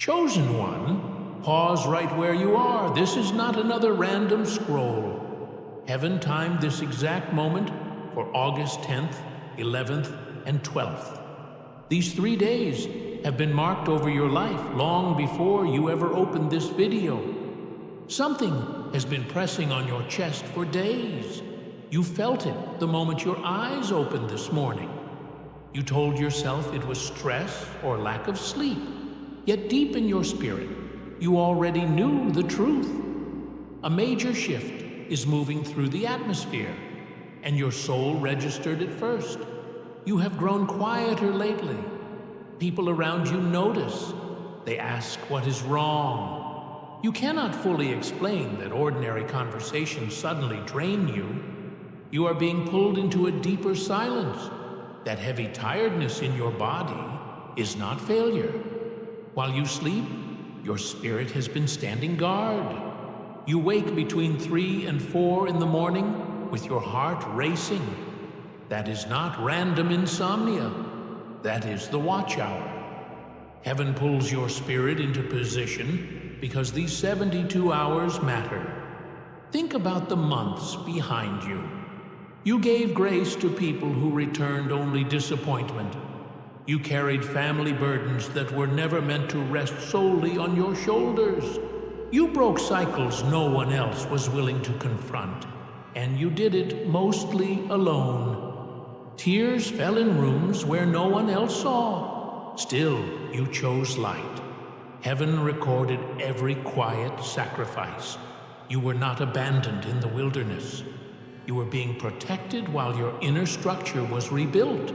Chosen one, pause right where you are. This is not another random scroll. Heaven timed this exact moment for August 10th, 11th, and 12th. These 3 days have been marked over your life long before you ever opened this video. Something has been pressing on your chest for days. You felt it the moment your eyes opened this morning. You told yourself it was stress or lack of sleep. Yet deep in your spirit, you already knew the truth. A major shift is moving through the atmosphere, and your soul registered it first. You have grown quieter lately. People around you notice. They ask what is wrong. You cannot fully explain that ordinary conversations suddenly drain you. You are being pulled into a deeper silence. That heavy tiredness in your body is not failure. While you sleep, your spirit has been standing guard. You wake between 3 and 4 in the morning with your heart racing. That is not random insomnia. That is the watch hour. Heaven pulls your spirit into position because these 72 hours matter. Think about the months behind you. You gave grace to people who returned only disappointment. You carried family burdens that were never meant to rest solely on your shoulders. You broke cycles no one else was willing to confront, and you did it mostly alone. Tears fell in rooms where no one else saw. Still, you chose light. Heaven recorded every quiet sacrifice. You were not abandoned in the wilderness. You were being protected while your inner structure was rebuilt.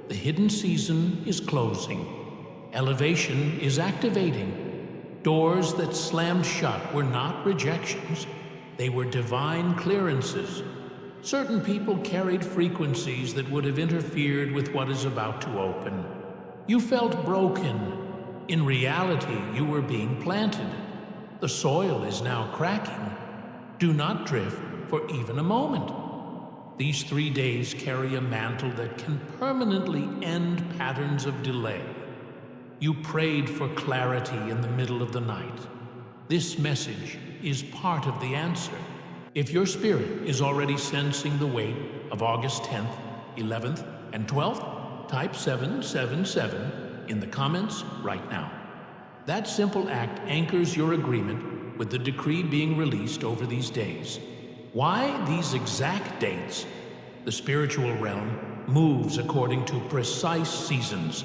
The hidden season is closing. Elevation is activating. Doors that slammed shut were not rejections. They were divine clearances. Certain people carried frequencies that would have interfered with what is about to open. You felt broken. In reality, you were being planted. The soil is now cracking. Do not drift for even a moment. These 3 days carry a mantle that can permanently end patterns of delay. You prayed for clarity in the middle of the night. This message is part of the answer. If your spirit is already sensing the weight of August 10th, 11th, and 12th, type 777 in the comments right now. That simple act anchors your agreement with the decree being released over these days. Why these exact dates? The spiritual realm moves according to precise seasons.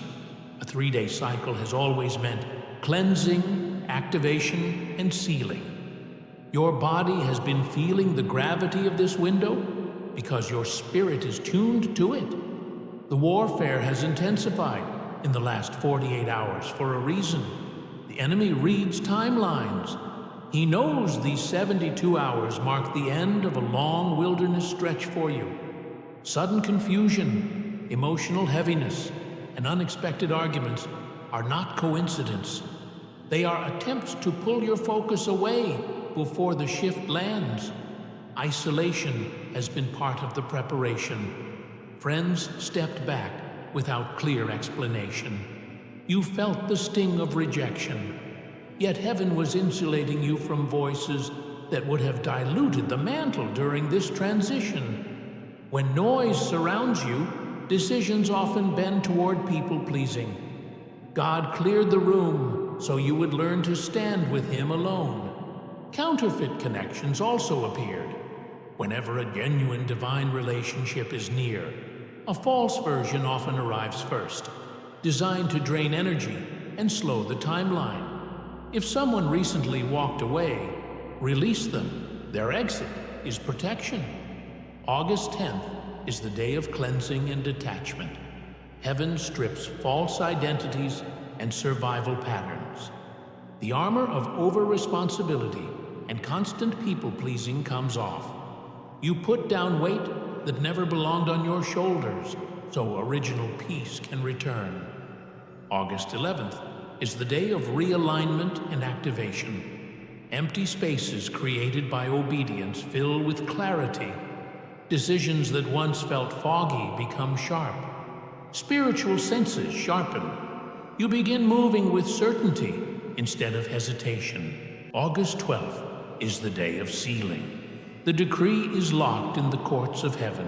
A 3-day cycle has always meant cleansing, activation, and sealing. Your body has been feeling the gravity of this window because your spirit is tuned to it. The warfare has intensified in the last 48 hours for a reason. The enemy reads timelines. He knows these 72 hours mark the end of a long wilderness stretch for you. Sudden confusion, emotional heaviness, and unexpected arguments are not coincidence. They are attempts to pull your focus away before the shift lands. Isolation has been part of the preparation. Friends stepped back without clear explanation. You felt the sting of rejection. Yet heaven was insulating you from voices that would have diluted the mantle during this transition. When noise surrounds you, decisions often bend toward people-pleasing. God cleared the room so you would learn to stand with Him alone. Counterfeit connections also appeared. Whenever a genuine divine relationship is near, a false version often arrives first, designed to drain energy and slow the timeline. If someone recently walked away, release them. Their exit is protection. August 10th is the day of cleansing and detachment. Heaven strips false identities and survival patterns. The armor of over-responsibility and constant people-pleasing comes off. You put down weight that never belonged on your shoulders, so original peace can return. August 11th is the day of realignment and activation. Empty spaces created by obedience fill with clarity. Decisions that once felt foggy become sharp. Spiritual senses sharpen. You begin moving with certainty instead of hesitation. August 12th is the day of sealing. The decree is locked in the courts of heaven.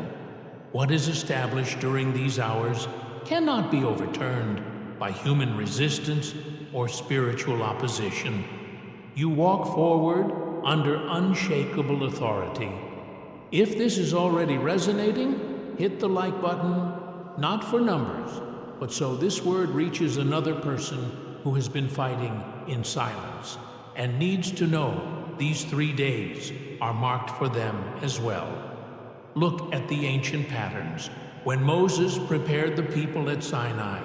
What is established during these hours cannot be overturned by human resistance or spiritual opposition. You walk forward under unshakable authority. If this is already resonating, hit the like button, not for numbers, but so this word reaches another person who has been fighting in silence and needs to know these 3 days are marked for them as well. Look at the ancient patterns. When Moses prepared the people at Sinai,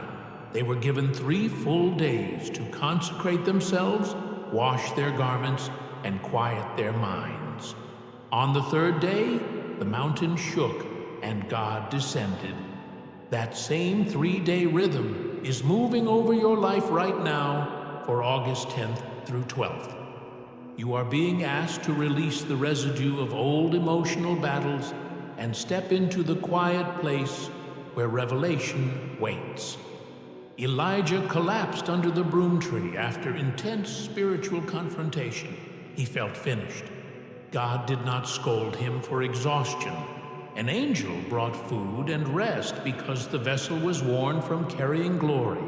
they were given 3 full days to consecrate themselves, wash their garments, and quiet their minds. On the 3rd day, the mountain shook and God descended. That same 3-day rhythm is moving over your life right now for August 10th through 12th. You are being asked to release the residue of old emotional battles and step into the quiet place where revelation waits. Elijah collapsed under the broom tree after intense spiritual confrontation. He felt finished. God did not scold him for exhaustion. An angel brought food and rest because the vessel was worn from carrying glory.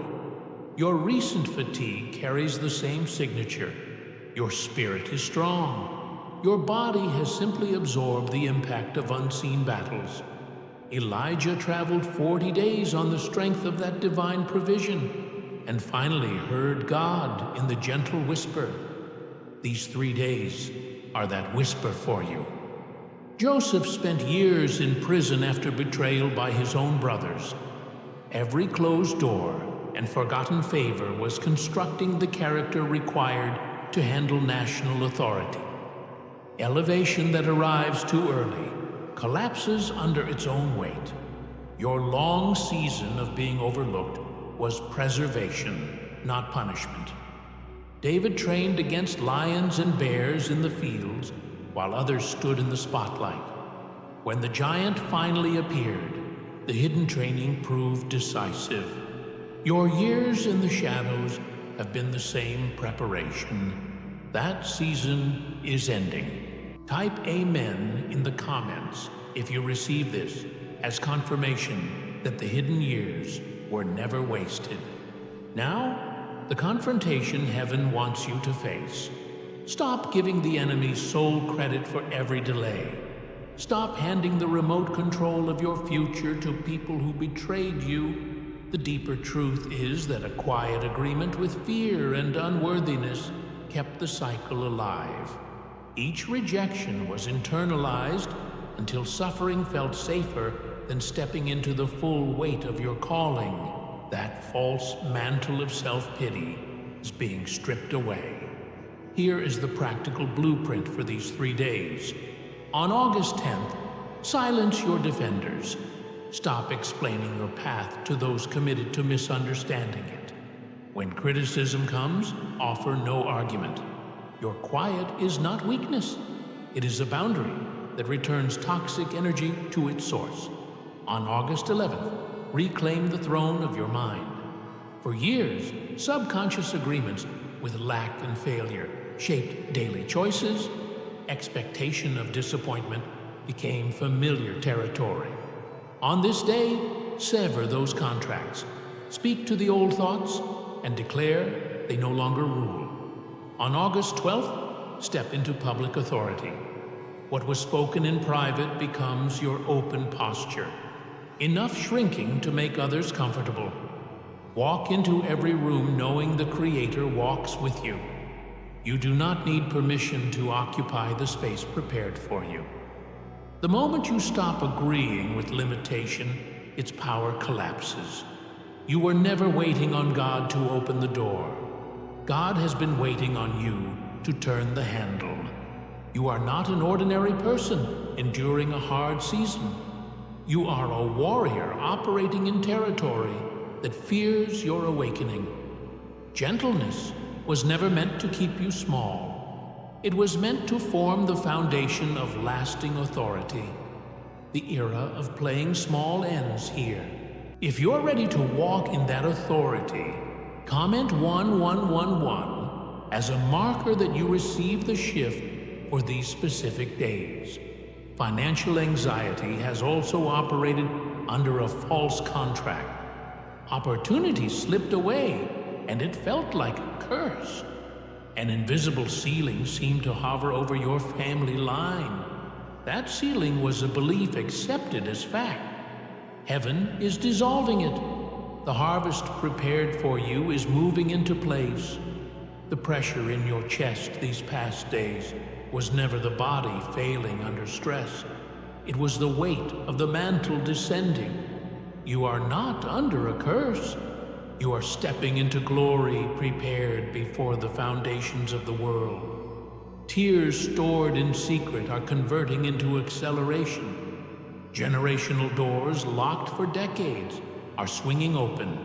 Your recent fatigue carries the same signature. Your spirit is strong. Your body has simply absorbed the impact of unseen battles. Elijah traveled 40 days on the strength of that divine provision and finally heard God in the gentle whisper. These 3 days are that whisper for you. Joseph spent years in prison after betrayal by his own brothers. Every closed door and forgotten favor was constructing the character required to handle national authority. Elevation that arrives too early collapses under its own weight. Your long season of being overlooked was preservation, not punishment. David trained against lions and bears in the fields while others stood in the spotlight. When the giant finally appeared, the hidden training proved decisive. Your years in the shadows have been the same preparation. That season is ending. Type Amen in the comments if you receive this as confirmation that the hidden years were never wasted. Now, the confrontation heaven wants you to face. Stop giving the enemy sole credit for every delay. Stop handing the remote control of your future to people who betrayed you. The deeper truth is that a quiet agreement with fear and unworthiness kept the cycle alive. Each rejection was internalized until suffering felt safer than stepping into the full weight of your calling. That false mantle of self-pity is being stripped away. Here is the practical blueprint for these 3 days. On August 10th, silence your defenders. Stop explaining your path to those committed to misunderstanding it. When criticism comes, offer no argument. Your quiet is not weakness. It is a boundary that returns toxic energy to its source. On August 11th, reclaim the throne of your mind. For years, subconscious agreements with lack and failure shaped daily choices. Expectation of disappointment became familiar territory. On this day, sever those contracts. Speak to the old thoughts and declare they no longer rule. On August 12th, step into public authority. What was spoken in private becomes your open posture. Enough shrinking to make others comfortable. Walk into every room knowing the Creator walks with you. You do not need permission to occupy the space prepared for you. The moment you stop agreeing with limitation, its power collapses. You were never waiting on God to open the door. God has been waiting on you to turn the handle. You are not an ordinary person enduring a hard season. You are a warrior operating in territory that fears your awakening. Gentleness was never meant to keep you small. It was meant to form the foundation of lasting authority. The era of playing small ends here. If you're ready to walk in that authority, comment 1111 as a marker that you receive the shift for these specific days. Financial anxiety has also operated under a false contract. Opportunity slipped away, and it felt like a curse. An invisible ceiling seemed to hover over your family line. That ceiling was a belief accepted as fact. Heaven is dissolving it. The harvest prepared for you is moving into place. The pressure in your chest these past days was never the body failing under stress. It was the weight of the mantle descending. You are not under a curse. You are stepping into glory prepared before the foundations of the world. Tears stored in secret are converting into acceleration. Generational doors locked for decades are swinging open.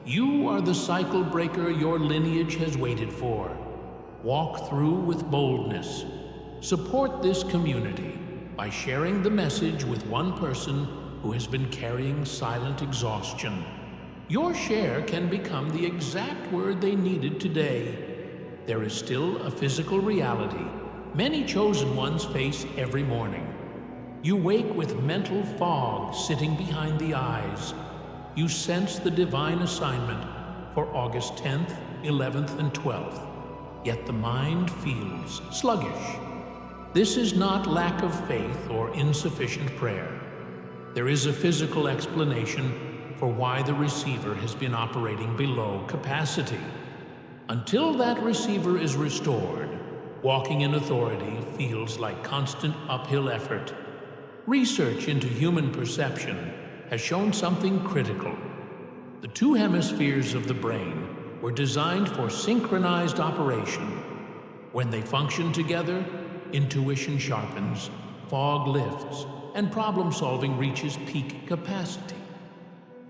You are the cycle breaker your lineage has waited for. Walk through with boldness. Support this community by sharing the message with one person who has been carrying silent exhaustion. Your share can become the exact word they needed today. There is still a physical reality many chosen ones face every morning. You wake with mental fog sitting behind the eyes. You sense the divine assignment for August 10th, 11th, and 12th, yet the mind feels sluggish. This is not lack of faith or insufficient prayer. There is a physical explanation for why the receiver has been operating below capacity. Until that receiver is restored, walking in authority feels like constant uphill effort. Research into human perception has shown something critical. The two hemispheres of the brain were designed for synchronized operation. When they function together, intuition sharpens, fog lifts, and problem-solving reaches peak capacity.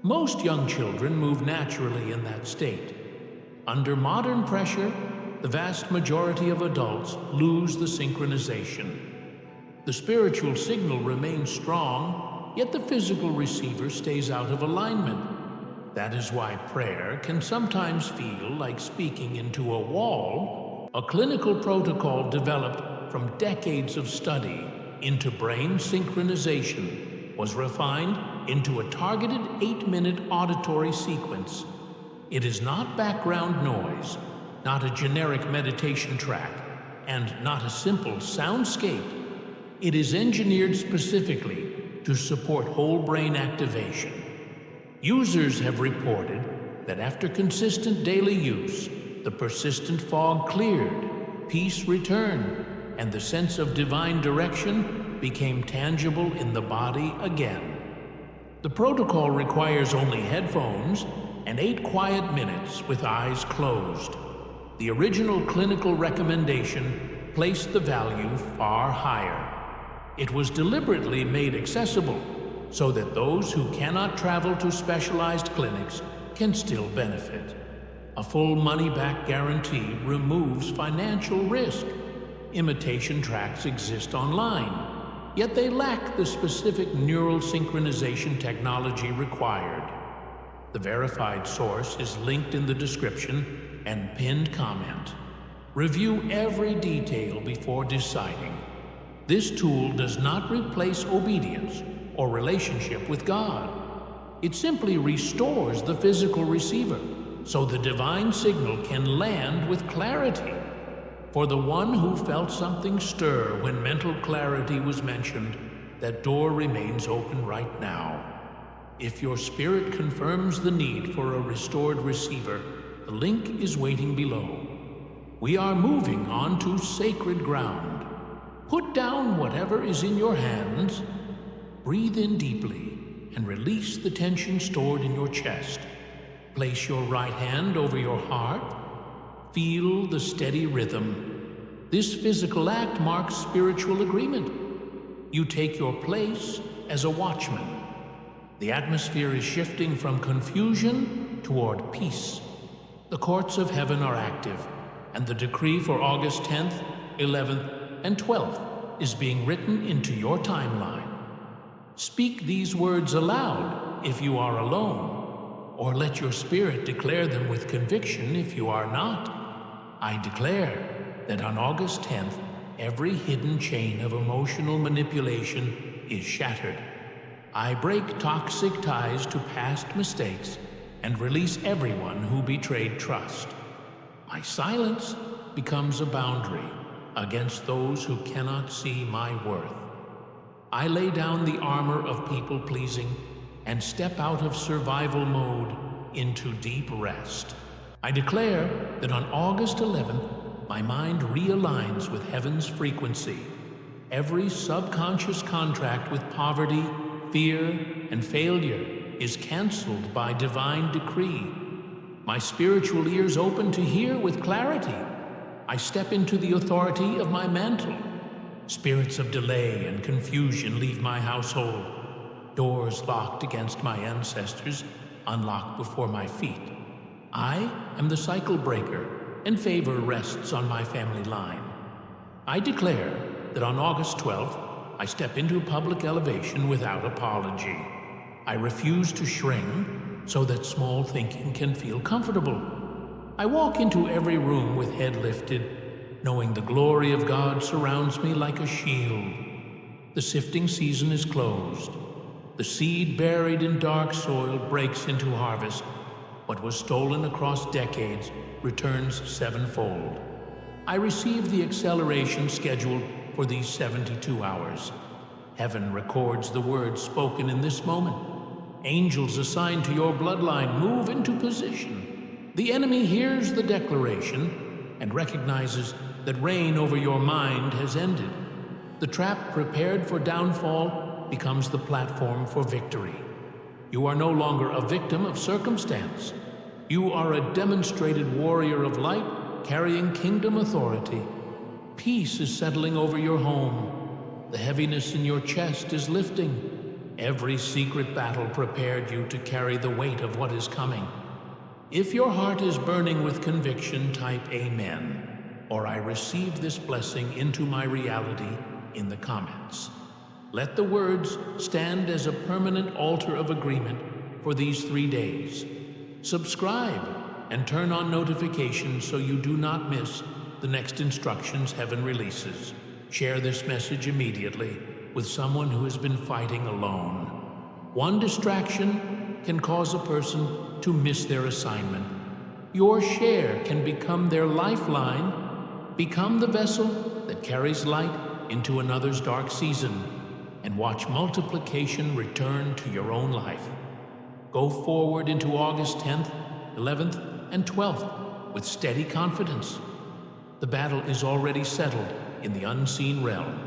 Most young children move naturally in that state. Under modern pressure, the vast majority of adults lose the synchronization. The spiritual signal remains strong, yet the physical receiver stays out of alignment. That is why prayer can sometimes feel like speaking into a wall. A clinical protocol developed from decades of study into brain synchronization was refined into a targeted 8-minute auditory sequence. It is not background noise, not a generic meditation track, and not a simple soundscape. It is engineered specifically to support whole brain activation. Users have reported that after consistent daily use, the persistent fog cleared, peace returned, and the sense of divine direction became tangible in the body again. The protocol requires only headphones and 8 quiet minutes with eyes closed. The original clinical recommendation placed the value far higher. It was deliberately made accessible so that those who cannot travel to specialized clinics can still benefit. A full money-back guarantee removes financial risk. Imitation tracks exist online, yet they lack the specific neural synchronization technology required. The verified source is linked in the description and pinned comment. Review every detail before deciding. This tool does not replace obedience or relationship with God. It simply restores the physical receiver so the divine signal can land with clarity. For the one who felt something stir when mental clarity was mentioned, that door remains open right now. If your spirit confirms the need for a restored receiver, the link is waiting below. We are moving on to sacred ground. Put down whatever is in your hands, breathe in deeply, and release the tension stored in your chest. Place your right hand over your heart. Feel the steady rhythm. This physical act marks spiritual agreement. You take your place as a watchman. The atmosphere is shifting from confusion toward peace. The courts of heaven are active, and the decree for August 10th, 11th, and 12th is being written into your timeline. Speak these words aloud if you are alone, or let your spirit declare them with conviction if you are not. I declare that on August 10th, every hidden chain of emotional manipulation is shattered. I break toxic ties to past mistakes and release everyone who betrayed trust. My silence becomes a boundary against those who cannot see my worth. I lay down the armor of people-pleasing and step out of survival mode into deep rest. I declare that on August 11th, my mind realigns with heaven's frequency. Every subconscious contract with poverty, fear, and failure is canceled by divine decree. My spiritual ears open to hear with clarity. I step into the authority of my mantle. Spirits of delay and confusion leave my household. Doors locked against my ancestors unlock before my feet. I am the cycle breaker, and favor rests on my family line. I declare that on August 12th, I step into public elevation without apology. I refuse to shrink so that small thinking can feel comfortable. I walk into every room with head lifted, knowing the glory of God surrounds me like a shield. The sifting season is closed. The seed buried in dark soil breaks into harvest. What was stolen across decades returns sevenfold. I receive the acceleration scheduled for these 72 hours. Heaven records the words spoken in this moment. Angels assigned to your bloodline move into position. The enemy hears the declaration and recognizes that reign over your mind has ended. The trap prepared for downfall becomes the platform for victory. You are no longer a victim of circumstance. You are a demonstrated warrior of light carrying kingdom authority. Peace is settling over your home. The heaviness in your chest is lifting. Every secret battle prepared you to carry the weight of what is coming. If your heart is burning with conviction, type Amen, or I receive this blessing into my reality in the comments. Let the words stand as a permanent altar of agreement for these 3 days. Subscribe and turn on notifications so you do not miss the next instructions heaven releases. Share this message immediately with someone who has been fighting alone. One distraction can cause a person to miss their assignment. Your share can become their lifeline. Become the vessel that carries light into another's dark season, and watch multiplication return to your own life. Go forward into August 10th, 11th, and 12th with steady confidence. The battle is already settled in the unseen realm.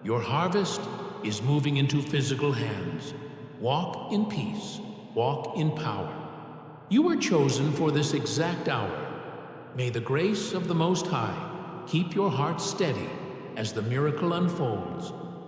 Your harvest is moving into physical hands. Walk in peace. Walk in power. You were chosen for this exact hour. May the grace of the Most High keep your heart steady as the miracle unfolds.